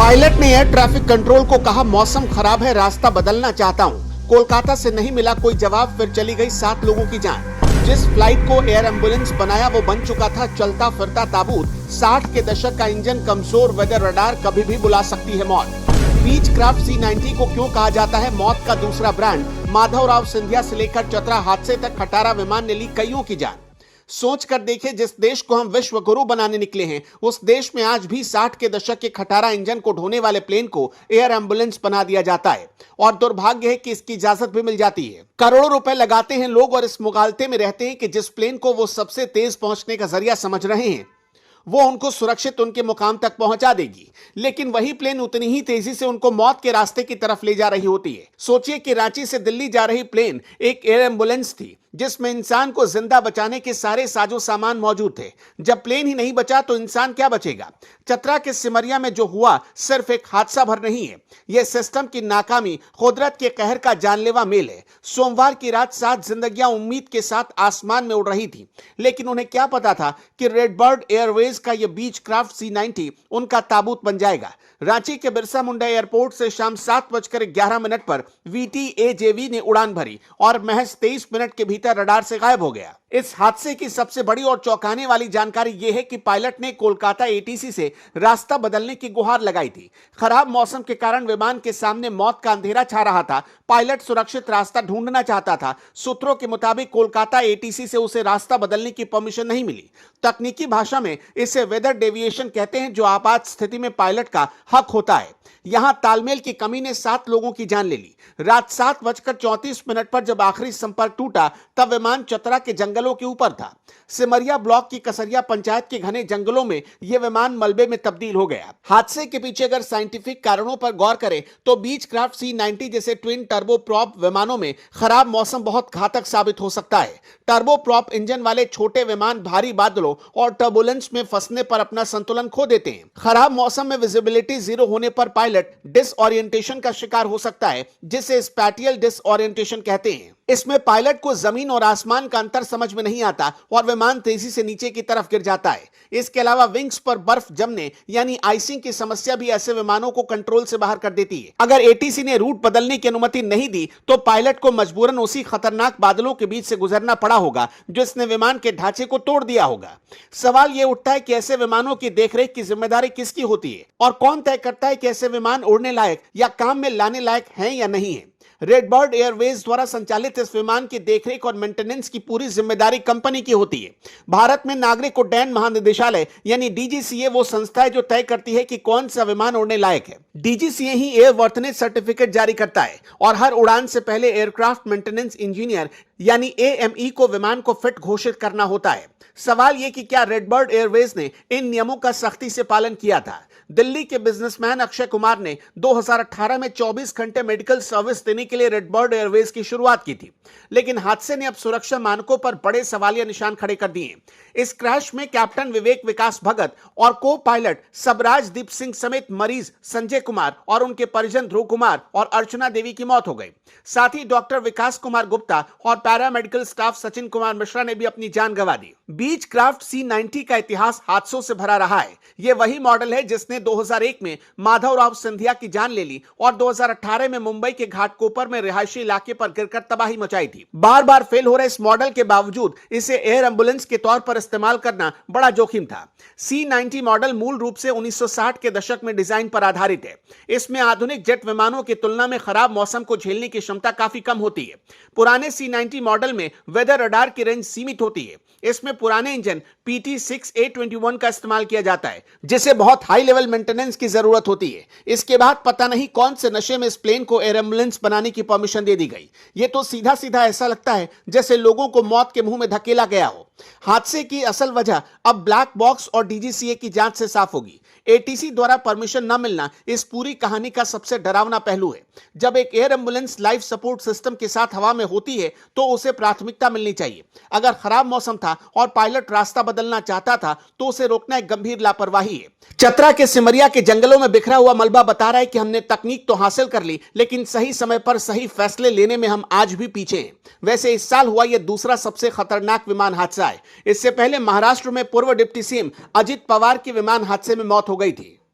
Pilot ने air traffic control को कहा, मौसम खराब है, रास्ता बदलना चाहता हूं। कोलकाता से नहीं मिला कोई जवाब, फिर चली गई 7 लोगों की जान। जिस फ्लाइट को एयर एम्बुलेंस बनाया वो बन चुका था चलता फिरता ताबूत। 60 के दशक का इंजन, कमजोर वेदर रडार, कभी भी बुला सकती है मौत। बीचक्राफ्ट C90 को क्यों कहा जाता है मौत का दूसरा ब्रांड? माधवराव सिंधिया से लेकर चतरा हादसे तक खटारा विमान ने ली कईयों की जान। सोच कर देखें, जिस देश को हम विश्व गुरु बनाने निकले हैं, उस देश में आज भी 60 के दशक के खटारा इंजन को ढोने वाले प्लेन को एयर एम्बुलेंस बना दिया जाता है। और दुर्भाग्य है कि इसकी इजाजत भी मिल जाती है। करोड़ों रुपए लगाते हैं लोग और इस मुगालते में रहते हैं कि जिस प्लेन को वो सबसे तेज पहुंचने का जरिया समझ रहे हैं वो उनको सुरक्षित उनके मुकाम तक पहुंचा देगी, लेकिन वही प्लेन उतनी ही तेजी से उनको मौत के रास्ते की तरफ ले जा रही होती है। सोचिए कि रांची से दिल्ली जा रही प्लेन एक एयर एम्बुलेंस थी जिसमें इंसान को जिंदा बचाने के सारे साजो सामान मौजूद थे। जब प्लेन ही नहीं बचा तो इंसान क्या बचेगा? चतरा के सिमरिया में जो हुआ सिर्फ एक हादसा भर नहीं है, यह सिस्टम की नाकामी, कुदरत के कहर का जानलेवा मेल है। सोमवार की रात 7 जिंदगियां उम्मीद के साथ आसमान में उड़ रही थी, लेकिन उन्हें क्या पता था कि रेडबर्ड एयरवेज का यह बीचक्राफ्ट C90 उनका ताबूत बन जाएगा। रांची के बिरसा मुंडा एयरपोर्ट से शाम 7:11 पर VTAJV ने उड़ान भरी और महज 23 मिनट के भीतर रडार से गायब हो गया। इस हादसे की सबसे बड़ी और चौंकाने वाली जानकारी यह है कि पायलट ने कोलकाता ATC से रास्ता बदलने की गुहार लगाई थी। खराब मौसम के कारण विमान के सामने मौत का अंधेरा छा रहा था। पायलट सुरक्षित रास्ता ढूंढना चाहता था। सूत्रों के मुताबिक कोलकाता ATC से उसे रास्ता बदलने की परमिशन नहीं मिली। तकनीकी भाषा में इसे वेदर डेविएशन कहते हैं, जो आपात स्थिति में पायलट का हक होता है। यहां तालमेल की कमी ने 7 लोगों की जान ले ली। रात 7:34 पर जब आखिरी संपर्क टूटा तब विमान चतरा के जंगलों के ऊपर था। सिमरिया ब्लॉक की कसरिया पंचायत के घने जंगलों में यह विमान मलबे में तब्दील हो गया। हादसे के पीछे अगर साइंटिफिक कारणों पर गौर करें तो बीचक्राफ्ट C90 जैसे ट्विन टर्बो प्रॉप विमानों में खराब मौसम बहुत घातक साबित हो सकता है। टर्बो प्रॉप इंजन वाले छोटे विमान भारी बादलों और टर्बुलेंस में फंसने पर अपना संतुलन खो देते हैं। खराब मौसम में विजिबिलिटी 0 होने पर पायलट डिसओरिएंटेशन का शिकार हो सकता है, जिसे स्पैटियल डिसओरिएंटेशन कहते हैं। इसमें पायलट को जमीन और आसमान का अंतर समझ में नहीं आता और विमान तेजी से नीचे की तरफ गिर जाता है। इसके अलावा विंग्स पर बर्फ जमने यानी आइसिंग की समस्या भी ऐसे विमानों को कंट्रोल से बाहर कर देती है। अगर ATC ने रूट बदलने की अनुमति नहीं दी तो पायलट को मजबूरन उसी खतरनाक बादलों के बीच से गुजरना पड़ा होगा जिसने विमान के ढांचे को तोड़ दिया होगा। सवाल यह उठता है कि ऐसे विमानों की देखरेख की जिम्मेदारी किसकी होती है और कौन तय करता है कि ऐसे विमान उड़ने लायक या काम में लाने लायक हैं या नहीं है। रेडबर्ड एयरवेज द्वारा संचालित इस विमान की देखरेख और मेंटेनेंस की पूरी जिम्मेदारी कंपनी की होती है। भारत में नागरिक उड्डयन महानिदेशालय यानी DGCA वो संस्था है जो तय करती है कि कौन सा विमान उड़ने लायक है। DGCA ही एयरवर्थनेस सर्टिफिकेट जारी करता है और हर उड़ान से पहले एयरक्राफ्ट मेंटेनेंस इंजीनियर यानी AME को विमान को फिट घोषित करना होता है। सवाल यह कि क्या रेडबर्ड एयरवेज ने इन नियमों का सख्ती से पालन किया था? दिल्ली के बिजनेसमैन अक्षय कुमार ने 2018 में 24 घंटे मेडिकल सर्विस देने के लिए रेडबर्ड एयरवेज की शुरुआत की थी, लेकिन हादसे ने अब सुरक्षा मानकों पर बड़े सवालिया निशान खड़े कर दिए। इस क्रैश में कैप्टन विवेक विकास भगत और को पायलट सबराज दीप सिंह समेत मरीज संजय कुमार और उनके परिजन ध्रुव कुमार और अर्चना देवी की मौत हो गई। साथ ही डॉक्टर विकास कुमार गुप्ता और पैरामेडिकल स्टाफ सचिन कुमार मिश्रा ने भी अपनी जान गंवा दी। बीचक्राफ्ट C90 का इतिहास हादसों से भरा रहा है। यह वही मॉडल है जिसने 2001 में माधवराव सिंधिया की जान ले ली और 2018 में मुंबई के घाटकोपर में रिहायशी इलाके पर गिरकर तबाही मचाई थी। बार बार फेल हो रहे इस मॉडल के बावजूद इसे एयर एम्बुलेंस के तौर पर इस्तेमाल करना बड़ा जोखिम था। C90 मॉडल मूल रूप से 1960 के दशक में डिजाइन पर आधारित है। इसमें आधुनिक जेट विमानों की तुलना में खराब मौसम को झेलने की क्षमता काफी कम होती है। पुराने C90 मॉडल में वेदर रडार की रेंज सीमित होती है। इसमें पुराने इंजन PT6A21 का इस्तेमाल किया जाता है, जिसे बहुत हाई लेवल मेंटेनेंस की जरूरत होती है। इसके बाद पता नहीं कौन से नशे में इस प्लेन को एयर एम्बुलेंस बनाने की परमिशन दे दी गई। यह तो सीधा सीधा ऐसा लगता है जैसे लोगों को मौत के मुंह में धकेला गया हो। हादसे की असल वजह अब ब्लैक बॉक्स और DGCA की जांच से साफ होगी। ATC द्वारा परमिशन न मिलना इस पूरी कहानी का सबसे डरावना पहलू है। जब एक air ambulance life support system के साथ हवा में होती है तो उसे प्राथमिकता मिलनी चाहिए। अगर खराब मौसम था और पायलट रास्ता बदलना चाहता था तो उसे रोकना एक गंभीर लापरवाही है। चतरा के सिमरिया के जंगलों में बिखरा हुआ मलबा बता रहा है कि हमने तकनीक तो हासिल कर ली, लेकिन सही समय पर सही फैसले लेने में हम आज भी पीछे हैं। वैसे इस साल हुआ यह दूसरा सबसे खतरनाक विमान हादसा है। इससे पहले महाराष्ट्र में पूर्व डिप्टी CM अजित पवार की विमान हादसे में मौत हो गई थी।